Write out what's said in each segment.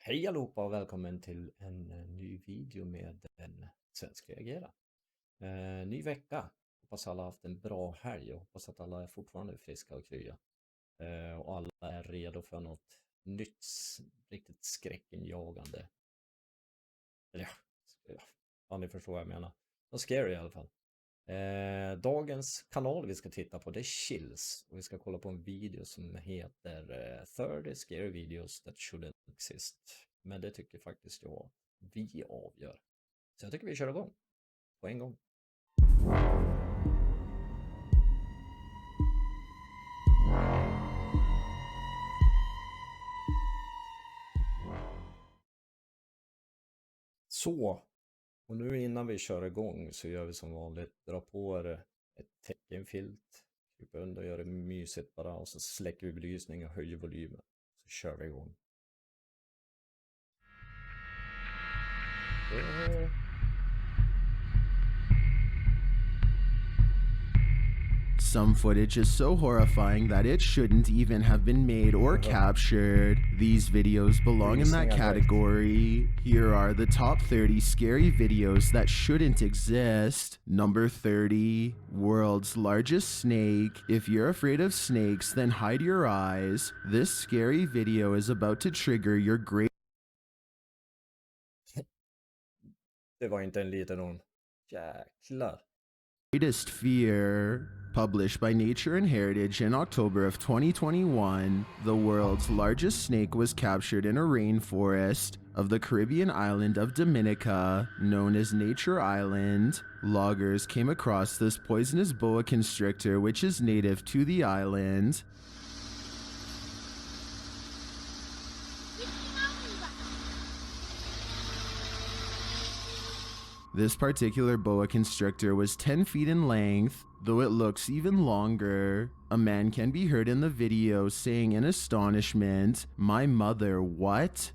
Hej allihopa och välkommen till en ny video med en svensk reagera. Ny vecka. Hoppas alla haft en bra helg och hoppas att alla är fortfarande friska och krya. Och alla är redo för något nytt, riktigt skräckinjagande. Eller ja, ni förstår vad jag menar. Något scary i alla fall. Dagens kanal vi ska titta på det är Chills och vi ska kolla på en video som heter 30 scary videos that shouldn't exist. Men det tycker faktiskt jag vi avgör. Så jag tycker vi kör igång på en gång. Så, och nu innan vi kör igång så gör vi som vanligt. Dra på er ett teckenfilt. Krypa under och gör det mysigt bara. Och så släcker vi belysningen och höjer volymen. Så kör vi igång. Some footage is so horrifying that it shouldn't even have been made or captured. These videos belong in that category. Here are the top 30 scary videos that shouldn't exist. Number 30, world's largest snake. If you're afraid of snakes, then hide your eyes. This scary video is about to trigger your Det var inte en liten hon. Jäklar. greatest fear. Published by Nature and Heritage in October of 2021, the world's largest snake was captured in a rainforest of the Caribbean island of Dominica, known as Nature Island. Loggers came across this poisonous boa constrictor, which is native to the island. This particular boa constrictor was 10 feet in length, though it looks even longer. A man can be heard in the video saying in astonishment, "My mother, what?"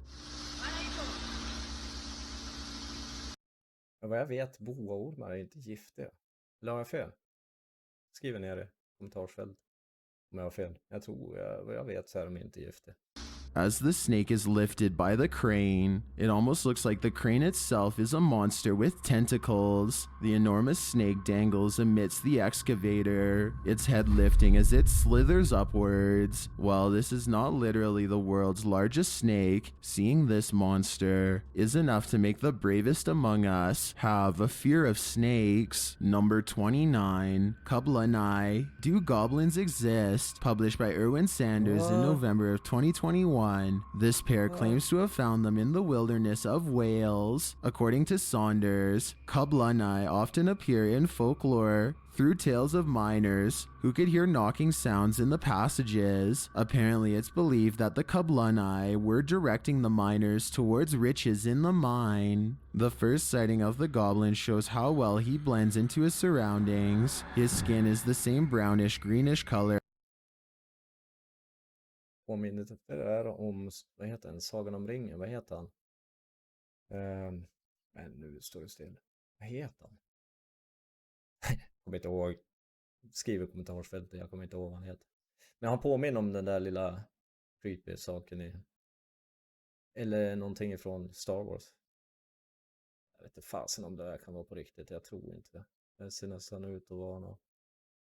Vad jag vet, boaormar är inte giftiga. Eller har jag fel? Skriv ner det i kommentarsfält om jag har fel. Jag tror, vad jag vet så är de inte giftiga. As the snake is lifted by the crane, it almost looks like the crane itself is a monster with tentacles. The enormous snake dangles amidst the excavator, its head lifting as it slithers upwards. While this is not literally the world's largest snake, seeing this monster is enough to make the bravest among us have a fear of snakes. Number 29, Kublanai. Do Goblins Exist? Published by Erwin Sanders in November of 2021. This pair claims to have found them in the wilderness of Wales. According to Saunders, Kublanai often appear in folklore through tales of miners who could hear knocking sounds in the passages. Apparently, it's believed that the Kublanai were directing the miners towards riches in the mine. The first sighting of the goblin shows how well he blends into his surroundings. His skin is the same brownish-greenish color. Påminner det där om, vad heter den? Sagan om ringen, vad heter han? Men nu står det still. Vad heter han? Kommer inte ihåg. Skriv i kommentarsfältet, jag kommer inte ihåg vad han heter. Men han påminner om den där lilla creepy saken i. Eller någonting ifrån Star Wars. Jag vet inte fasen om det där kan vara på riktigt, jag tror inte det. Det ser nästan ut att vara något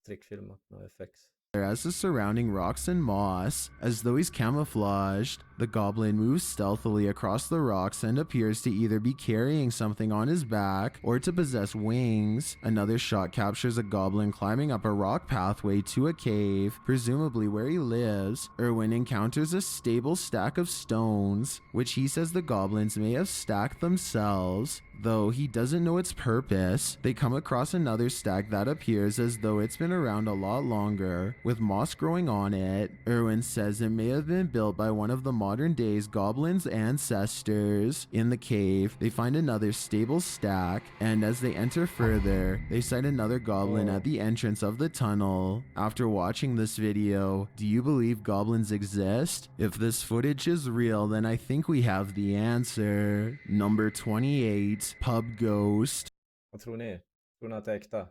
trickfilmat, några effekter. As the surrounding rocks and moss, as though he's camouflaged. The goblin moves stealthily across the rocks and appears to either be carrying something on his back or to possess wings. Another shot captures a goblin climbing up a rock pathway to a cave, presumably where he lives. Erwin encounters a stable stack of stones, which he says the goblins may have stacked themselves. Though he doesn't know its purpose, they come across another stack that appears as though it's been around a lot longer, with moss growing on it. Erwin says it may have been built by one of the modern day's goblins' ancestors. In the cave, they find another stable stack, and as they enter further, they sight another goblin at the entrance of the tunnel. After watching this video, do you believe goblins exist? If this footage is real, then I think we have the answer. Number 28. Pub Ghost. Vad tror ni? Tror ni att det är äkta?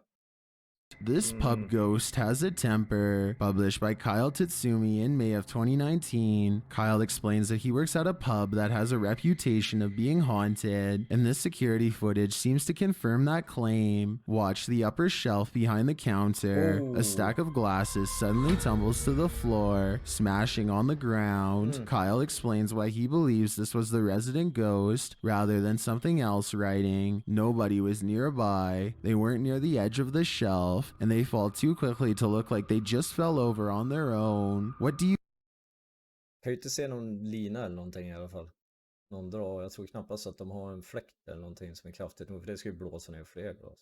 This pub ghost has a temper. Published by Kyle Tatsumi in May of 2019. Kyle explains that he works at a pub that has a reputation of being haunted, and this security footage seems to confirm that claim. Watch the upper shelf behind the counter. A stack of glasses suddenly tumbles to the floor, smashing on the ground. Kyle explains why he believes this was the resident ghost rather than something else, writing, "Nobody was nearby. They weren't near the edge of the shelf, and they fall too quickly to look like they just fell over on their own. What do you..." Kan ju inte se någon lina eller någonting i alla fall. Någon drar, jag tror knappast att de har en fläkt eller någonting som är kraftigt nog, för det ska ju blåsa ner fler glas.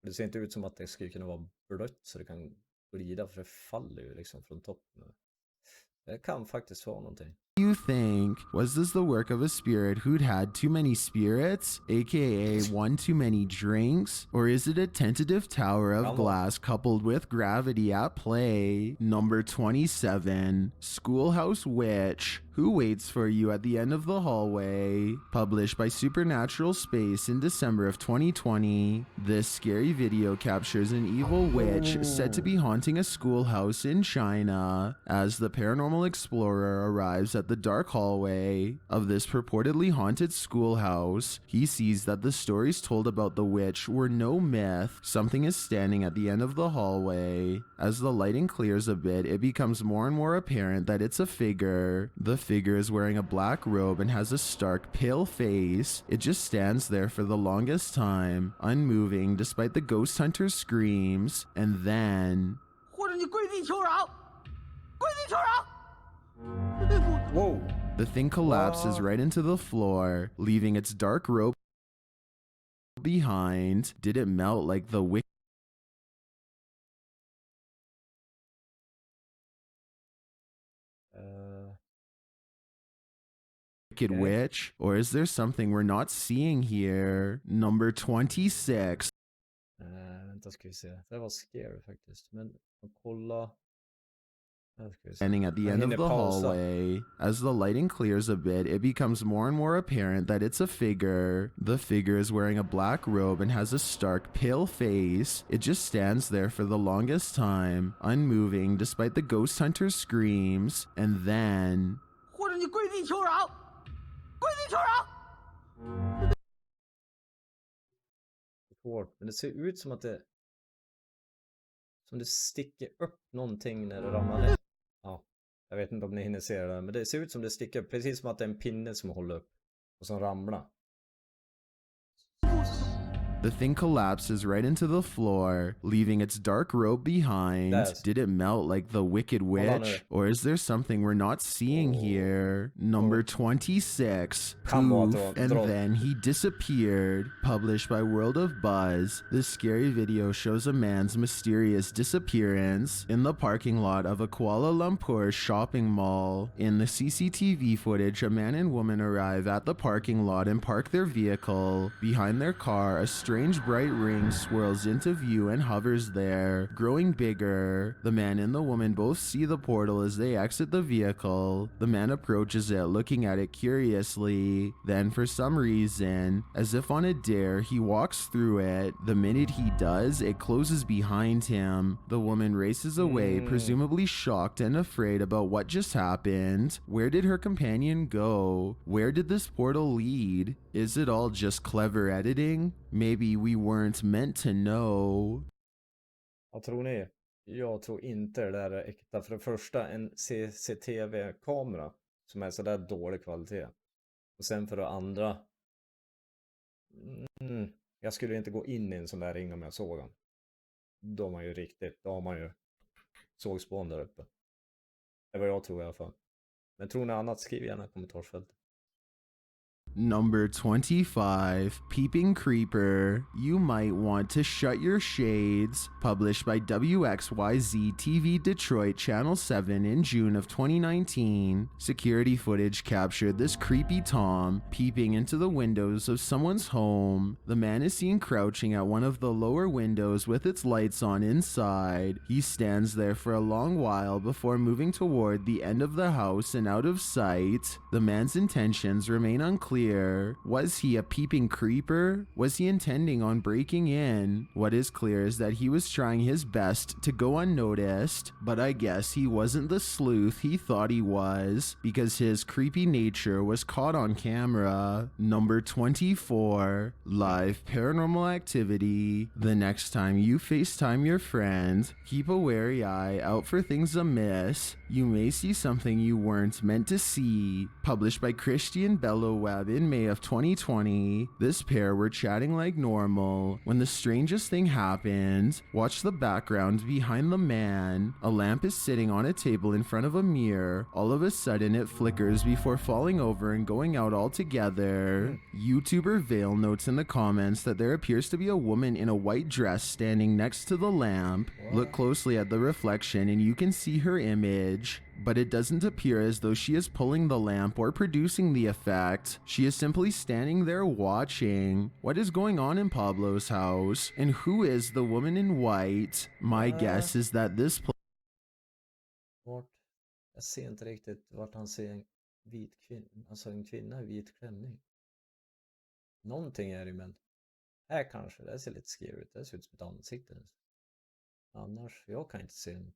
Det ser inte ut som att det skulle kunna vara blött så det kan glida, för det faller ju liksom från toppen. Det kan faktiskt vara någonting. You think? Was this the work of a spirit who'd had too many spirits, aka one too many drinks? Or is it a tentative tower of glass coupled with gravity at play? Number 27, Schoolhouse Witch. Who waits for you at the end of the hallway? Published by Supernatural Space in December of 2020. This scary video captures an evil witch said to be haunting a schoolhouse in China. As the paranormal explorer arrives at the dark hallway of this purportedly haunted schoolhouse, he sees that the stories told about the witch were no myth. Something is standing at the end of the hallway. As the lighting clears a bit, it becomes more and more apparent that it's a figure. The figure is wearing a black robe and has a stark, pale face. It just stands there for the longest time, unmoving despite the ghost hunter's screams, and then... Whoa! The thing collapses right into the floor, leaving its dark robe behind. Did it melt like the wicked witch? Or is there something we're not seeing here? Number 26. Vänta ska vi se. Det var scary faktiskt. Men kolla. Standing at the end of the hallway. As the lighting clears a bit, it becomes more and more apparent that it's a figure. The figure is wearing a black robe and has a stark, pale face. It just stands there for the longest time, unmoving despite the ghost hunter's screams, and then... Men det ser ut som att det sticker upp någonting när det ramlar ner. Ja, jag vet inte om ni hinner se det, men det ser ut som det sticker upp, precis som att det är en pinne som håller upp och som ramlar. The thing collapses right into the floor, leaving its dark robe behind. Did it melt like the wicked witch? Or is there something we're not seeing here? Number 26, Poof, and then he disappeared. Published by World of Buzz. This scary video shows a man's mysterious disappearance in the parking lot of a Kuala Lumpur shopping mall. In the CCTV footage, a man and woman arrive at the parking lot and park their vehicle. Behind their car, a strange bright ring swirls into view and hovers there, growing bigger. The man and the woman both see the portal as they exit the vehicle. The man approaches it, looking at it curiously. Then, for some reason, as if on a dare, he walks through it. The minute he does, it closes behind him. The woman races away, presumably shocked and afraid about what just happened. Where did her companion go? Where did this portal lead? Is it all just clever editing? Maybe we weren't meant to know. Vad tror ni? Jag tror inte det där är äkta. För det första, en CCTV-kamera som är sådär dålig kvalitet. Och sen för det andra, jag skulle inte gå in i en sån där ring om jag såg den. Då har man ju sågspån där uppe. Det var jag tror i alla fall. Men tror ni annat, skriv gärna i kommentarsfältet. Number 25, Peeping Creeper. You might want to shut your shades. Published by WXYZ TV Detroit Channel 7 in June of 2019. Security footage captured this creepy Tom peeping into the windows of someone's home. The man is seen crouching at one of the lower windows with its lights on inside. He stands there for a long while before moving toward the end of the house and out of sight. The man's intentions remain unclear clear. Was he a peeping creeper? Was he intending on breaking in? What is clear is that he was trying his best to go unnoticed, but I guess he wasn't the sleuth he thought he was, because his creepy nature was caught on camera. Number 24, live paranormal activity. The next time you FaceTime your friend, keep a wary eye out for things amiss. You may see something you weren't meant to see. Published by Christian Belloweb in May of 2020. This pair were chatting like normal when the strangest thing happened. Watch the background behind the man. A lamp is sitting on a table in front of a mirror. All of a sudden it flickers before falling over and going out altogether. YouTuber Vale notes in the comments that there appears to be a woman in a white dress standing next to the lamp. Look closely at the reflection and you can see her image, but it doesn't appear as though she is pulling the lamp or producing the effect. She is simply standing there watching. What is going on in Pablo's house? And who is the woman in white? My guess is that this Jag ser inte riktigt vart han ser en vit kvinna, alltså en kvinna i vit klänning. Någonting är det, men här kanske, det ser lite scary ut. Det ser ut som ett ansikte. Annars, jag kan inte se något.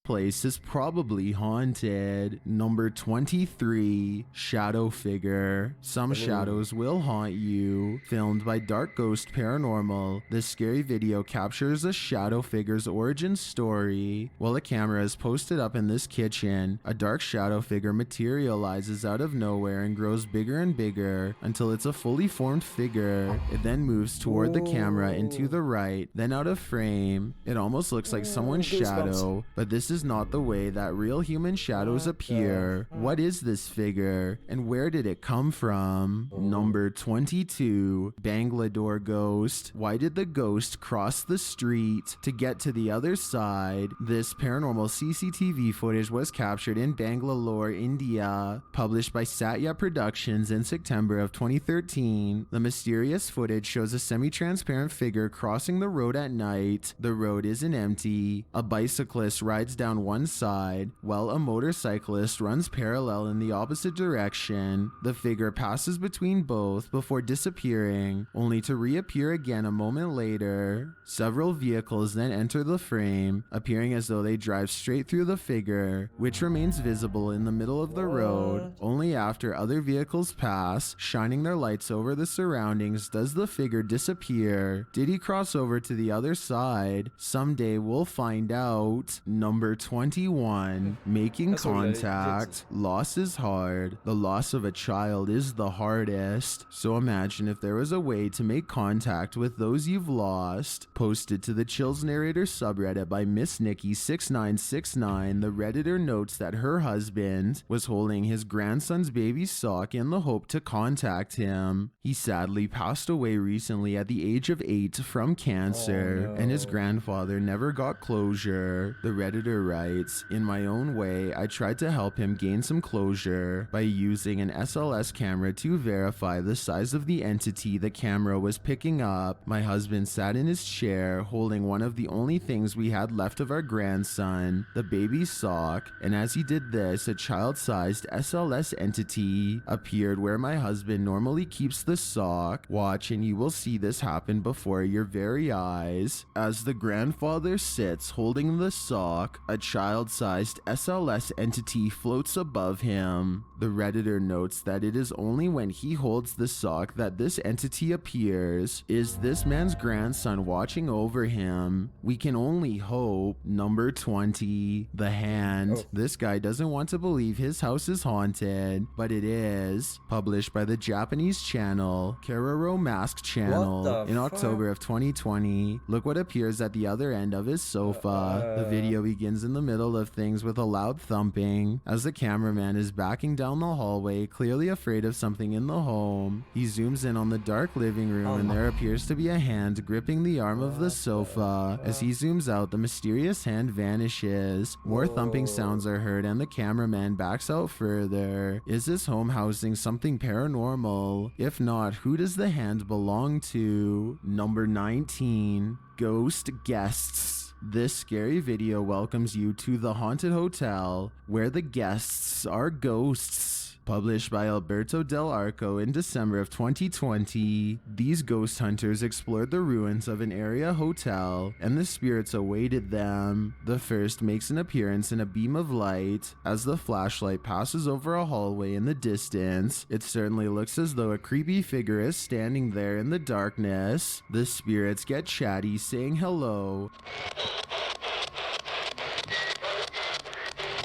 place is probably haunted. Number 23, shadow figure. Some shadows will haunt you. Filmed by Dark Ghost Paranormal, this scary video captures a shadow figure's origin story. While a camera is posted up in this kitchen, a dark shadow figure materializes out of nowhere and grows bigger and bigger until it's a fully formed figure. It then moves toward the camera and to the right, then out of frame. It almost looks like someone's shadow, but this is not the way that real human shadows appear. What is this figure, and where did it come from? Number 22, Bangalore ghost. Why did the ghost cross the street to get to the other side? This paranormal CCTV footage was captured in Bangalore, India, published by Satya Productions in September of 2013. The mysterious footage shows a semi-transparent figure crossing the road at night. The road isn't empty. A bicyclist rides down one side, while a motorcyclist runs parallel in the opposite direction. The figure passes between both before disappearing, only to reappear again a moment later. Several vehicles then enter the frame, appearing as though they drive straight through the figure, which remains visible in the middle of the road. Only after other vehicles pass, shining their lights over the surroundings, does the figure disappear. Did he cross over to the other side? Someday we'll find out. Number 21, making contact. Loss is hard. The loss of a child is the hardest. So imagine if there was a way to make contact with those you've lost. Posted to the Chills Narrator subreddit by Miss Nikki6969, the Redditor notes that her husband was holding his grandson's baby sock in the hope to contact him. He sadly passed away recently at the age of 8 from cancer, and his grandfather never got closure. The Redditor writes, "In my own way, I tried to help him gain some closure by using an SLS camera to verify the size of the entity the camera was picking up. My husband sat in his chair holding one of the only things we had left of our grandson, the baby's sock, and as he did this, a child-sized SLS entity appeared where my husband normally keeps the sock. Watch and you will see this happen before your very eyes. As the grandfather sits holding the sock, a child-sized SLS entity floats above him. The Redditor notes that it is only when he holds the sock that this entity appears. Is this man's grandson watching over him? We can only hope." Number 20, the hand. This guy doesn't want to believe his house is haunted, but it is. Published by the Japanese channel Keroro Mask Channel in October of 2020. Look what appears at the other end of his sofa. The video begins in the middle of things with a loud thumping as the cameraman is backing down the hallway, clearly afraid of something in the home. He zooms in on the dark living room and there appears to be a hand gripping the arm of the sofa. As he zooms out, the mysterious hand vanishes. More thumping sounds are heard and the cameraman backs out further. Is this home housing something paranormal? If not, who does the hand belong to? Number 19, ghost guests. This scary video welcomes you to the haunted hotel where the guests are ghosts. Published by Alberto Del Arco in December of 2020, these ghost hunters explored the ruins of an area hotel, and the spirits awaited them. The first makes an appearance in a beam of light. As the flashlight passes over a hallway in the distance, it certainly looks as though a creepy figure is standing there in the darkness. The spirits get chatty, saying hello.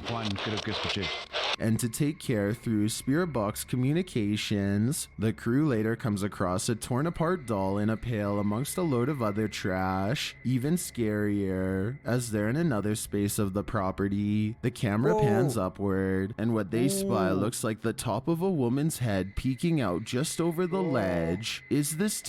Juan, creo que escuché. And to take care through spirit box communications. The crew later comes across a torn apart doll in a pail amongst a load of other trash. Even scarier, as they're in another space of the property. The camera pans upward, and what they spy looks like the top of a woman's head peeking out just over the ledge. Is this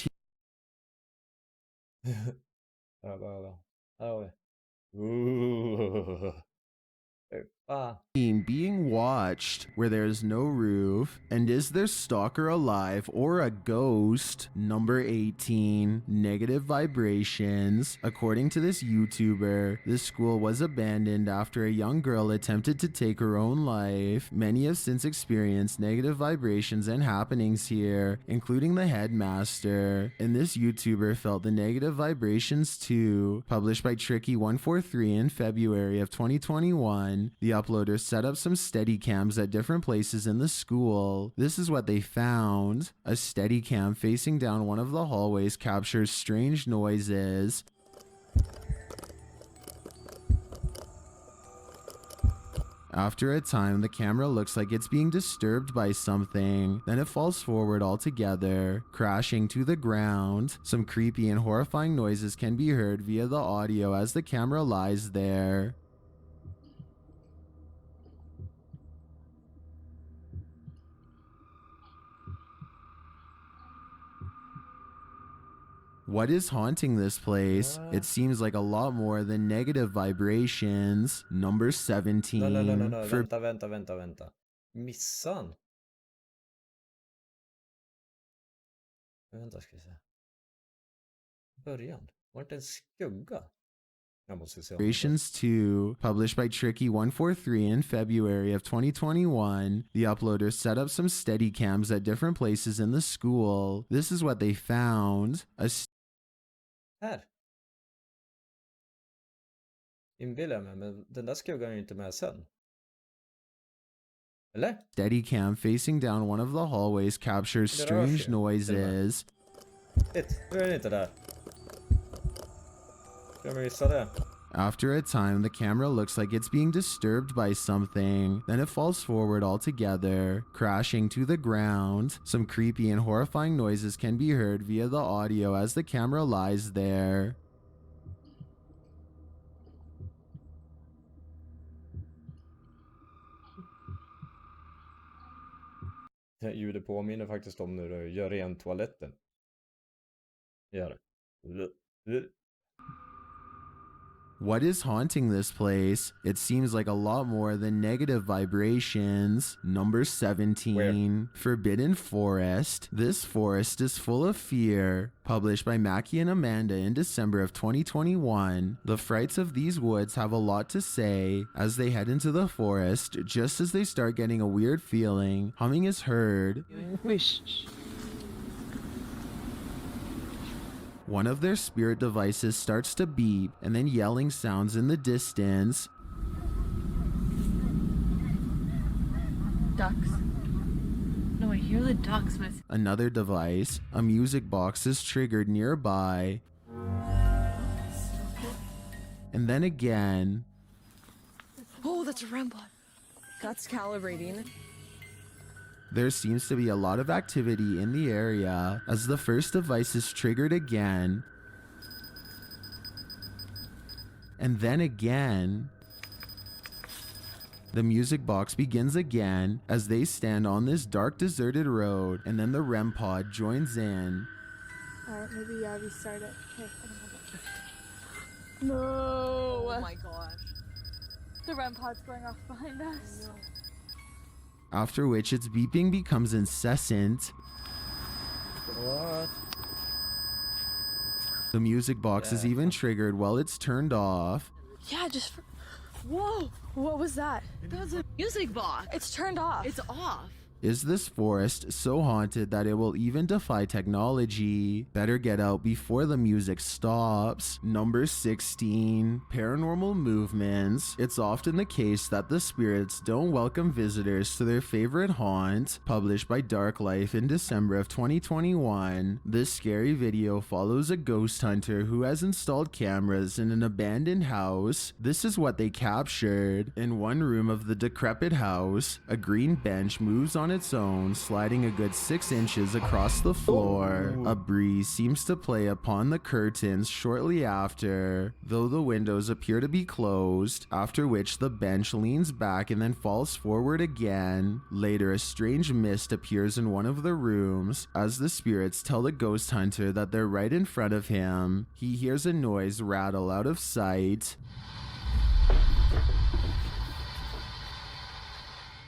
team being watched where there is no roof? And is their stalker alive or a ghost? Number 18, negative vibrations. According to this YouTuber, this school was abandoned after a young girl attempted to take her own life. Many have since experienced negative vibrations and happenings here, including the headmaster. And this YouTuber felt the negative vibrations too. Published by Tricky143 in February of 2021, the uploader set up some steady cams at different places in the school. This is what they found. A steady cam facing down one of the hallways captures strange noises. After a time, the camera looks like it's being disturbed by something. Then it falls forward altogether, crashing to the ground. Some creepy and horrifying noises can be heard via the audio as the camera lies there. What is haunting this place? It seems like a lot more than negative vibrations. Number 17. No. Vänta. Missan? Vänta, ska vi se. Början. Var det en skugga? Jag måste se. Vibrations 2, published by Tricky143 in February of 2021. The uploader set up some steady cams at different places in the school. This is what they found. Här. Inbillar jag mig, men den där skuggan är ju inte med sen. Eller? Steady cam facing down one of the hallways captures strange noises. Nu är den inte där. Jag missade det. After a time, the camera looks like it's being disturbed by something. Then it falls forward altogether, crashing to the ground. Some creepy and horrifying noises can be heard via the audio as the camera lies there. Ljudet påminner faktiskt om när du gör ren toaletten. Gör det. What is haunting this place? It seems like a lot more than negative vibrations. Number 17. Where? Forbidden Forest. This forest is full of fear. Published by Mackie and Amanda in December of 2021. The frights of these woods have a lot to say. As they head into the forest, just as they start getting a weird feeling, humming is heard. Wish. One of their spirit devices starts to beep, and then yelling sounds in the distance. Ducks. No, I hear the ducks, but it's... Another device, a music box, is triggered nearby. And then again. Oh, that's a REM pod. That's calibrating. There seems to be a lot of activity in the area as the first device is triggered again. And then again. The music box begins again as they stand on this dark deserted road, and then the REM pod joins in. Alright, maybe restart it. Okay, I don't have it. No! Oh my gosh. The REM pod's going off behind us. After which its beeping becomes incessant. What? The music box is even triggered while it's turned off. Yeah, Whoa! What was that? That's a music box. It's turned off. It's off. Is this forest so haunted that it will even defy technology? Better get out before the music stops. Number 16. Paranormal movements. It's often the case that the spirits don't welcome visitors to their favorite haunt. Published by Dark Life in December of 2021, this scary video follows a ghost hunter who has installed cameras in an abandoned house. This is what they captured. In one room of the decrepit house, a green bench moves on its own, sliding a good 6 inches across the floor. A breeze seems to play upon the curtains shortly after, though the windows appear to be closed, after which the bench leans back and then falls forward again. Later, a strange mist appears in one of the rooms. As the spirits tell the ghost hunter that they're right in front of him, he hears a noise rattle out of sight.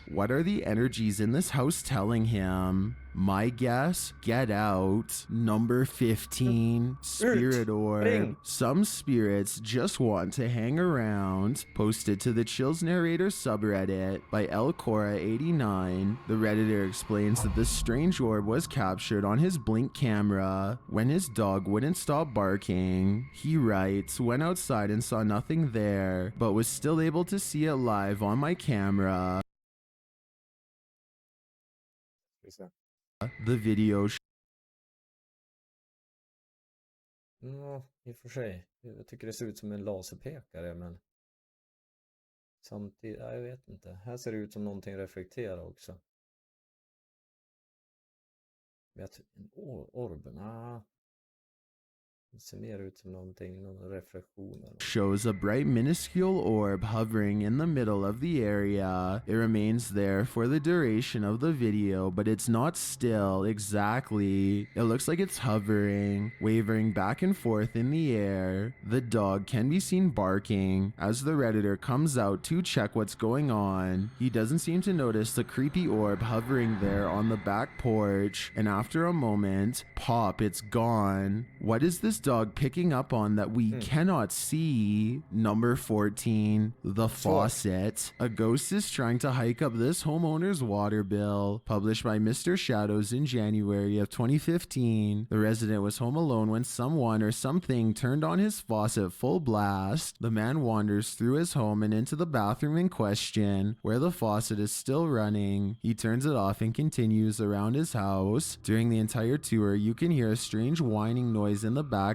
What are the energies in this house telling him? My guess, get out. Number 15, spirit orb. Some spirits just want to hang around. Posted to the Chills Narrator subreddit by Elcora89, the Redditor explains that this strange orb was captured on his Blink camera when his dog wouldn't stop barking. He writes, went outside and saw nothing there, but was still able to see it live on my camera. The video Ja, i och för sig. Jag tycker det ser ut som en laserpekare, men samtidigt, jag vet inte. Här ser det ut som någonting reflekterar också. Men orben, det ser mer ut som någonting, någon reflektion. Shows a bright minuscule orb hovering in the middle of the area. It remains there for the duration of the video, but it's not still exactly. It looks like it's hovering, wavering back and forth in the air. The dog can be seen barking as the Redditor comes out to check what's going on. He doesn't seem to notice the creepy orb hovering there on the back porch, and after a moment, pop, it's gone. What is this dog picking up on that we cannot see? Number 14, the faucet. A ghost is trying to hike up this homeowner's water bill. Published by Mr. Shadows in January of 2015. The resident was home alone when someone or something turned on his faucet full blast. The man wanders through his home and into the bathroom in question, where the faucet is still running. He turns it off and continues around his house. During the entire tour, you can hear a strange whining noise in the background.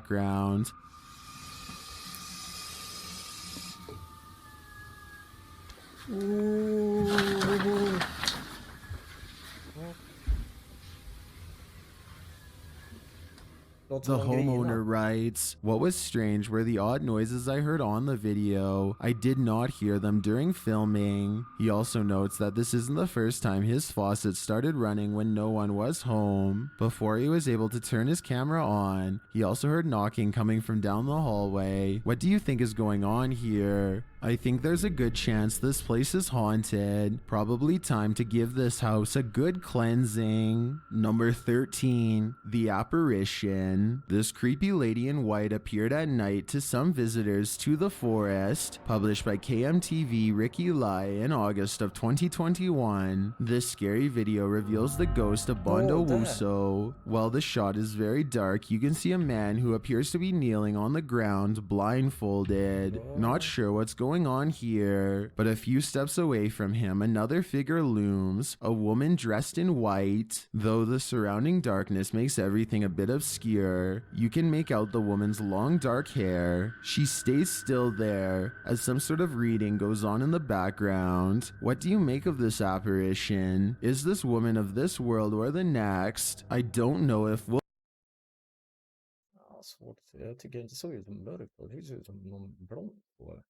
The homeowner writes, what was strange were the odd noises I heard on the video. I did not hear them during filming. He also notes that this isn't the first time his faucet started running when no one was home. Before he was able to turn his camera on, he also heard knocking coming from down the hallway. What do you think is going on here? I think there's a good chance this place is haunted. Probably time to give this house a good cleansing. Number 13, the apparition. This creepy lady in white appeared at night to some visitors to the forest. Published by KMTV Ricky Lai in August of 2021. This scary video reveals the ghost of Bondo Wuso. While the shot is very dark, you can see a man who appears to be kneeling on the ground, blindfolded. Not sure what's going on here, but a few steps away from him, another figure looms, a woman dressed in white. Though the surrounding darkness makes everything a bit obscure, you can make out the woman's long dark hair. She stays still there as some sort of reading goes on in the background. What do you make of this apparition? Is this woman of this world or the next? I don't know if we'll svårt. Jag tycker inte så ut som mörkt. Det ser ut som någon blond på det.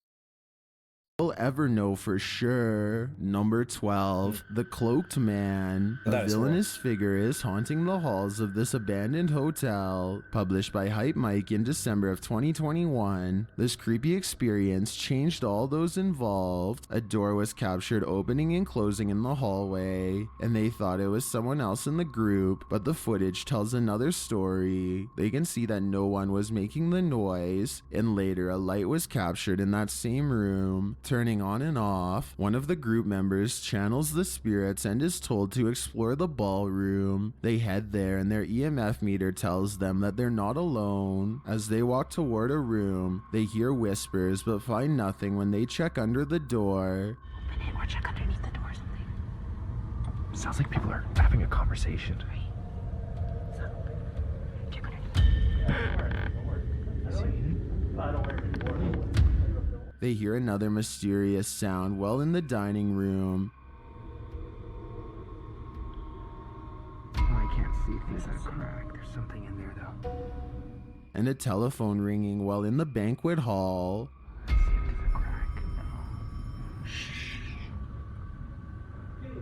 We'll ever know for sure. Number 12, the cloaked man. A villainous figure is haunting the halls of this abandoned hotel. Published by Hype Mike in December of 2021. This creepy experience changed all those involved. A door was captured opening and closing in the hallway, and they thought it was someone else in the group, but the footage tells another story. They can see that no one was making the noise, and later a light was captured in that same room, turning on and off. One of the group members channels the spirits and is told to explore the ballroom. They head there and their EMF meter tells them that they're not alone. As they walk toward a room, they hear whispers but find nothing when they check under the door. Open it or check underneath the door or something. Sounds like people are having a conversation. Right. So, check underneath. They hear another mysterious sound while in the dining room. Oh, I can't see things that are cracked. There's something in there though. And a telephone ringing while in the banquet hall. Let's see if there's a crack. No. Shh. Wait,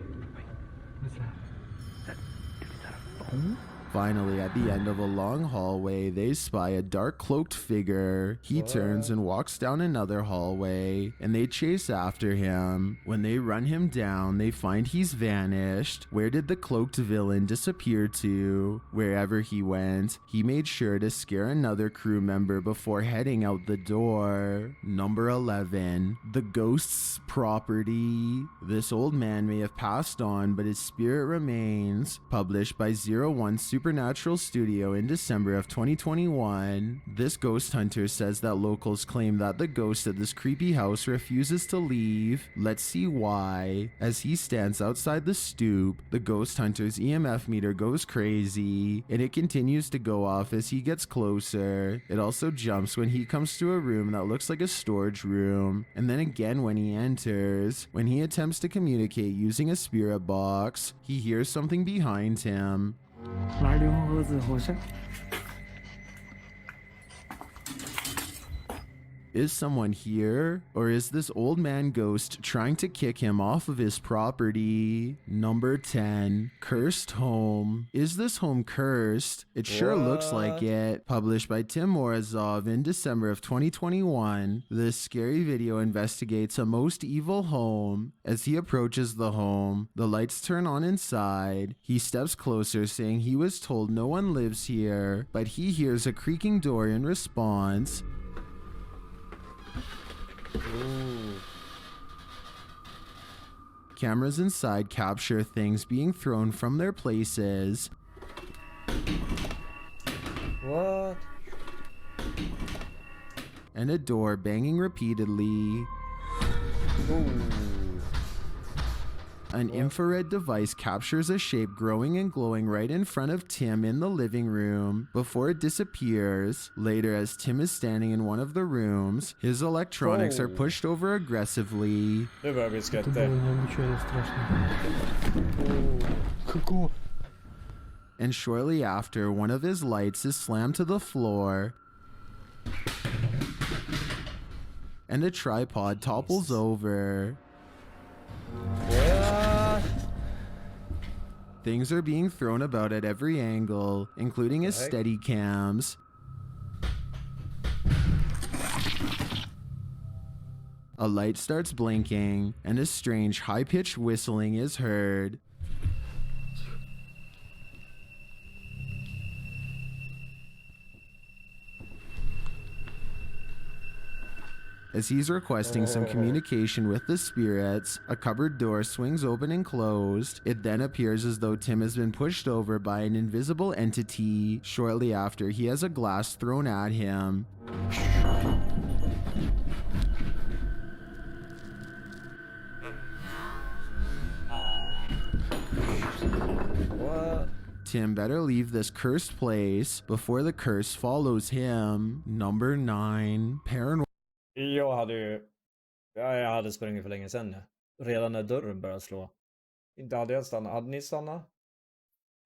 what's that? Is that a phone? Finally, at the end of a long hallway, they spy a dark cloaked figure. He turns and walks down another hallway, and they chase after him. When they run him down, they find he's vanished. Where did the cloaked villain disappear to? Wherever he went, he made sure to scare another crew member before heading out the door. Number 11. The Ghost's Property. This old man may have passed on, but his spirit remains. Published by 01 Supernatural Studio in December of 2021. This ghost hunter says that locals claim that the ghost at this creepy house refuses to leave. Let's see why. As he stands outside the stoop, the ghost hunter's EMF meter goes crazy, and it continues to go off as he gets closer. It also jumps when he comes to a room that looks like a storage room, and then again when he enters. When he attempts to communicate using a spirit box, he hears something behind him. 哪里有盒子好像 Is someone here? Or is this old man ghost trying to kick him off of his property? Number 10. Cursed Home. Is this home cursed? It sure looks like it. Published by Tim Morozov in December of 2021. This scary video investigates a most evil home. As he approaches the home, the lights turn on inside. He steps closer, saying he was told no one lives here, but he hears a creaking door in response. Ooh. Cameras inside capture things being thrown from their places. What? And a door banging repeatedly. Ooh. An infrared device captures a shape growing and glowing right in front of Tim in the living room before it disappears. Later, as Tim is standing in one of the rooms, his electronics are pushed over aggressively. Nu börjar vi skratta. Ничего не страшно. Какого? And shortly after, one of his lights is slammed to the floor. And a tripod topples over. What? Things are being thrown about at every angle, including his Heck? steady cams. A light starts blinking, and a strange high-pitched whistling is heard. As he's requesting some communication with the spirits, a cupboard door swings open and closed. It then appears as though Tim has been pushed over by an invisible entity. Shortly after, he has a glass thrown at him. What? Tim better leave this cursed place before the curse follows him. Number 9. Paranormal. Jag hade ju... Ja, jag hade sprungit för länge sedan. Redan när dörren började slå. Inte hade jag stannat. Hade ni stannat?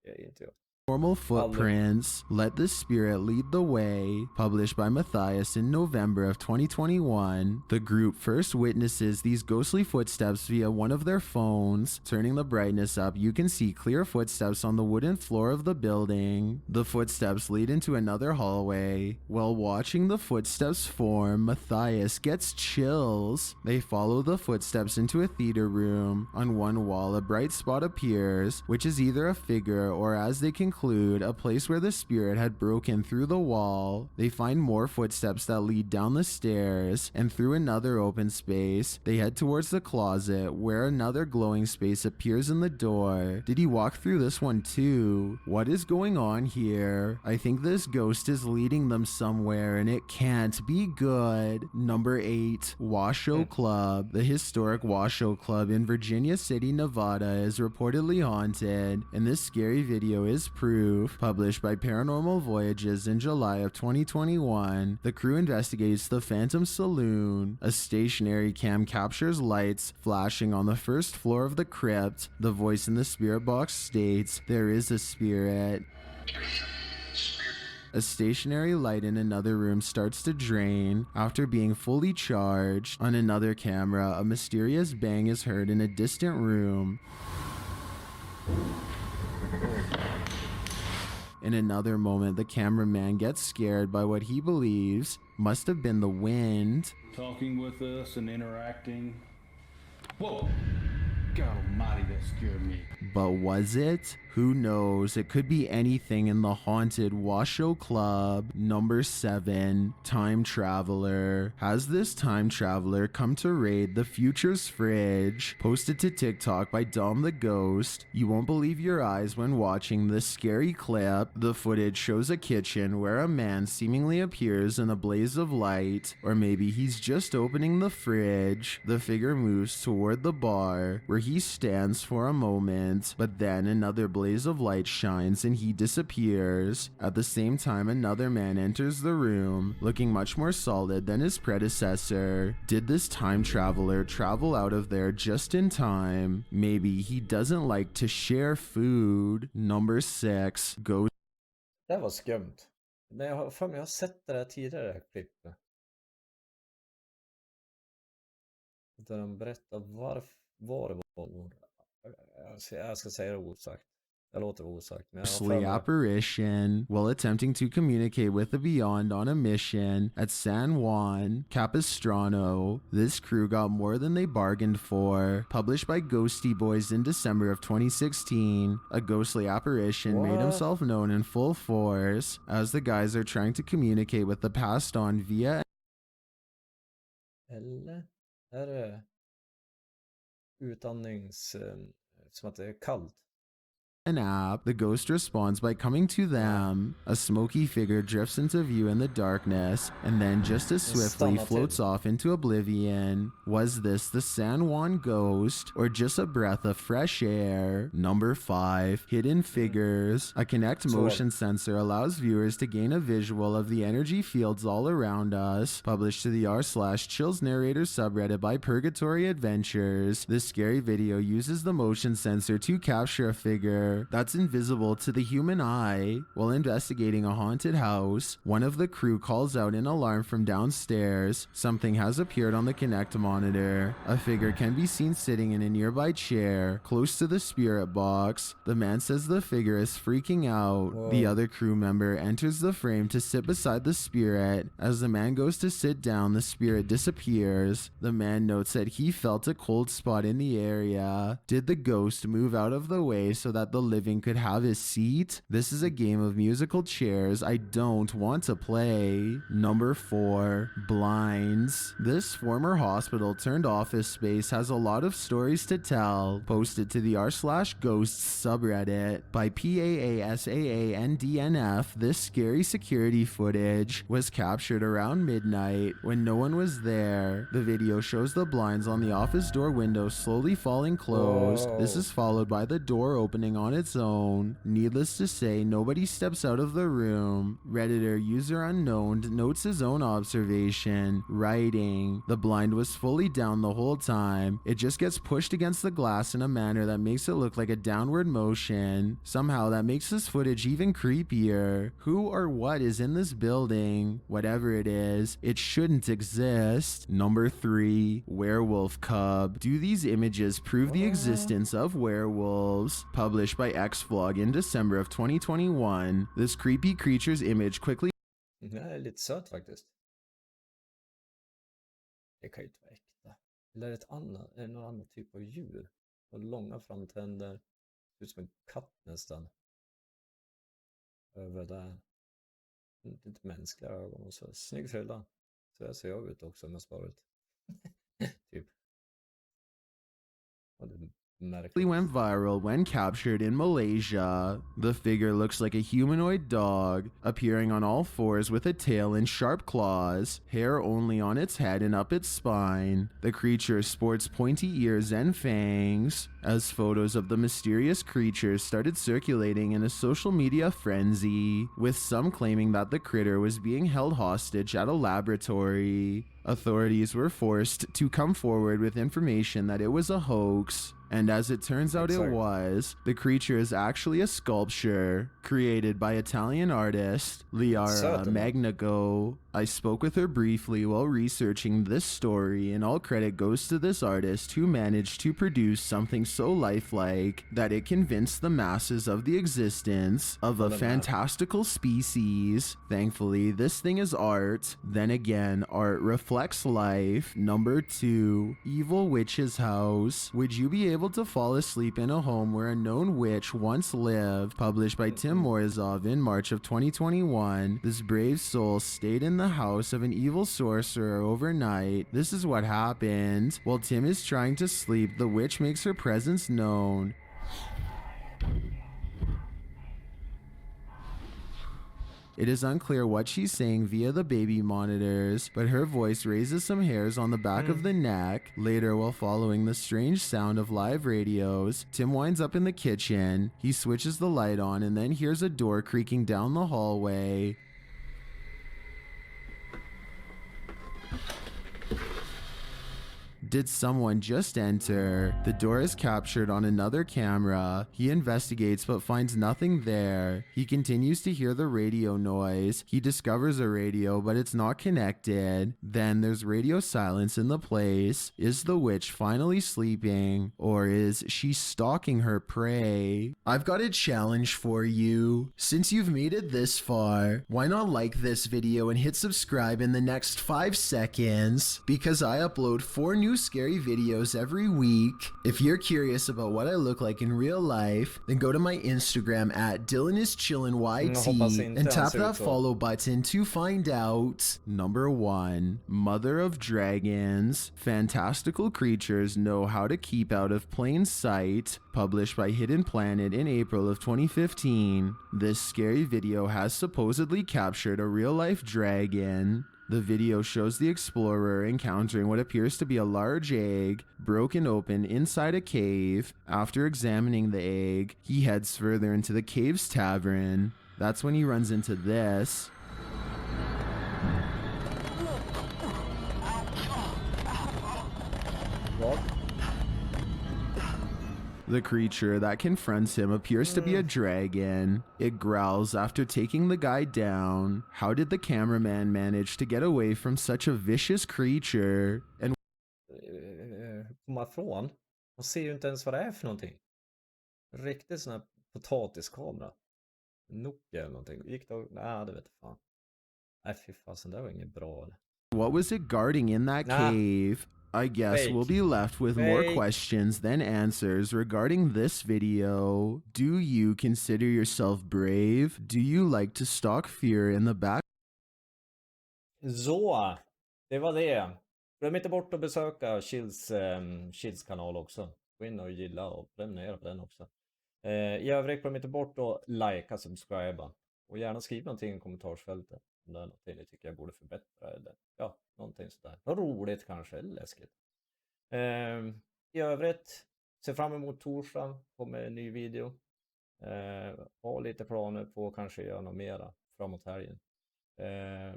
Ja, inte jag. Normal Footprints, Let the Spirit Lead the Way, published by Matthias in November of 2021. The group first witnesses these ghostly footsteps via one of their phones. Turning the brightness up, you can see clear footsteps on the wooden floor of the building. The footsteps lead into another hallway. While watching the footsteps form, Matthias gets chills. They follow the footsteps into a theater room. On one wall, a bright spot appears, which is either a figure or, as they can include a place where the spirit had broken through the wall. They find more footsteps that lead down the stairs, and through another open space, they head towards the closet where another glowing space appears in the door. Did he walk through this one too? What is going on here? I think this ghost is leading them somewhere and it can't be good. Number 8, Washoe Club. The historic Washoe Club in Virginia City, Nevada is reportedly haunted, and this scary video is proof. Published by Paranormal Voyages in July of 2021, the crew investigates the Phantom Saloon. A stationary cam captures lights flashing on the first floor of the crypt. The voice in the spirit box states, "There is a spirit." A stationary light in another room starts to drain after being fully charged. On another camera, a mysterious bang is heard in a distant room. In another moment, the cameraman gets scared by what he believes must have been the wind. Talking with us and interacting. Whoa! God almighty, that scared me. But was it? Who knows? It could be anything in the haunted Washoe Club. Number 7, Time Traveler. Has this time traveler come to raid the future's fridge? Posted to TikTok by Dom the Ghost. You won't believe your eyes when watching this scary clip. The footage shows a kitchen where a man seemingly appears in a blaze of light, or maybe he's just opening the fridge. The figure moves toward the bar where he stands for a moment, but then another blaze of light shines and he disappears. At the same time, another man enters the room, looking much more solid than his predecessor. Did this time traveler travel out of there just in time? Maybe he doesn't like to share food. Number 6, Ghost. Det var skumt. Men jag har sett det här tidigare klippet. Där de berättar var det var. Jag ska säga det osagt. Det låter osagt. Men apparition while attempting to communicate with the beyond on a mission at San Juan Capistrano. This crew got more than they bargained for. Published by Ghosty Boys in December of 2016, a ghostly apparition made himself known in full force as the guys are trying to communicate with the passed on via Eller är det utandnings som att det är kallt? an app. The ghost responds by coming to them. A smoky figure drifts into view in the darkness and then just as swiftly floats off into oblivion. Was this the San Juan ghost or just a breath of fresh air? Number 5, Hidden Figures. A Kinect motion sensor allows viewers to gain a visual of the energy fields all around us. Published to the r/Chills Narrator subreddit by Purgatory Adventures. This scary video uses the motion sensor to capture a figure that's invisible to the human eye. While investigating a haunted house, one of the crew calls out an alarm from downstairs. Something has appeared on the Kinect monitor. A figure can be seen sitting in a nearby chair, close to the spirit box. The man says the figure is freaking out. Whoa. The other crew member enters the frame to sit beside the spirit. As the man goes to sit down, the spirit disappears. The man notes that he felt a cold spot in the area. Did the ghost move out of the way so that the living could have his seat? This is a game of musical chairs I don't want to play. Number 4, Blinds. This former hospital turned office space has a lot of stories to tell. Posted to the r/Ghosts subreddit by PAASAANDNF, this scary security footage was captured around midnight when no one was there. The video shows the blinds on the office door window slowly falling closed. This is followed by the door opening on its own. Needless to say, nobody steps out of the room. Redditor user unknown notes his own observation, writing, "The blind was fully down the whole time. It just gets pushed against the glass in a manner that makes it look like a downward motion. Somehow that makes this footage even creepier. Who or what is in this building? Whatever it is, it shouldn't exist." Number 3, Werewolf Cub. Do these images prove the existence of werewolves? Published by Xvlog in December of 2021. This creepy creature's image quickly Det är lite söt faktiskt. Det kan ju inte vara äkta. Eller är det någon annan typ av djur? Och långa framtänder. Ut som en katt nästan. över det. Lite mänskliga ögon och så. Snygg frilla. Så jag ser jag ut också med sparet. Typ. Ja, det är märkligt. Went viral when captured in Malaysia. The figure looks like a humanoid dog, appearing on all fours with a tail and sharp claws, hair only on its head and up its spine. The creature sports pointy ears and fangs. As photos of the mysterious creature started circulating in a social media frenzy, with some claiming that the critter was being held hostage at a laboratory. Authorities were forced to come forward with information that it was a hoax, and as it turns out it was. The creature is actually a sculpture created by Italian artist Liara Magnago. I spoke with her briefly while researching this story, and all credit goes to this artist who managed to produce something so lifelike that it convinced the masses of the existence of a fantastical species. Thankfully, this thing is art. Then again, art reflects life. Number 2, Evil Witch's House. Would you be able to fall asleep in a home where a known witch once lived? Published by Tim Morozov in March of 2021. This brave soul stayed in the house of an evil sorcerer overnight. This is what happened. While Tim is trying to sleep, the witch makes her presence known. It is unclear what she's saying via the baby monitors, but her voice raises some hairs on the back of the neck. Later, while following the strange sound of live radios, Tim winds up in the kitchen. He switches the light on and then hears a door creaking down the hallway. Did someone just enter? The door is captured on another camera. He investigates but finds nothing there. He continues to hear the radio noise. He discovers a radio, but it's not connected. Then there's radio silence in the place. Is the witch finally sleeping, or is she stalking her prey? I've got a challenge for you. Since you've made it this far, why not like this video and hit subscribe in the next 5 seconds? Because I upload 4 new scary videos every week. If you're curious about what I look like in real life, then go to my Instagram at DylanIsChillinYT and tap that follow button to find out. Number 1, Mother of Dragons. Fantastical creatures know how to keep out of plain sight. Published by Hidden Planet in April of 2015. This scary video has supposedly captured a real-life dragon. The video shows the explorer encountering what appears to be a large egg broken open inside a cave. After examining the egg, he heads further into the cave's tavern. That's when he runs into this. What? The creature that confronts him appears to be a dragon. It growls after taking the guy down. How did the cameraman manage to get away from such a vicious creature? And komma ifrån. Man ser ju inte ens vad det är för någonting. Riktigt sån här potatiskamera. Nokia eller någonting. Gick det? Nej, det vet jag fan. Nej, fy fasen, det var inget bra. what was it guarding in that cave? I guess we'll be left with more questions than answers regarding this video. Do you consider yourself brave? Do you like to stalk fear in the back? Så, det var det. Glöm inte bort att besöka Chills kanal också. Gå in och gilla och prenumerera på den också. I övrigt glöm inte bort att likea, subscriba. Och gärna skriv någonting i kommentarsfältet. Om det är någonting ni tycker jag borde förbättra. Eller ja, någonting sådär. Roligt kanske, eller läskigt. I övrigt, se fram emot torsdag. Kommer en ny video. Ha lite planer på att kanske göra något mera framåt helgen.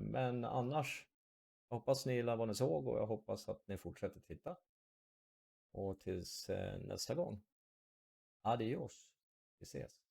Men annars, jag hoppas ni gillar vad ni såg och jag hoppas att ni fortsätter titta. Och tills nästa gång. Adios. Vi ses.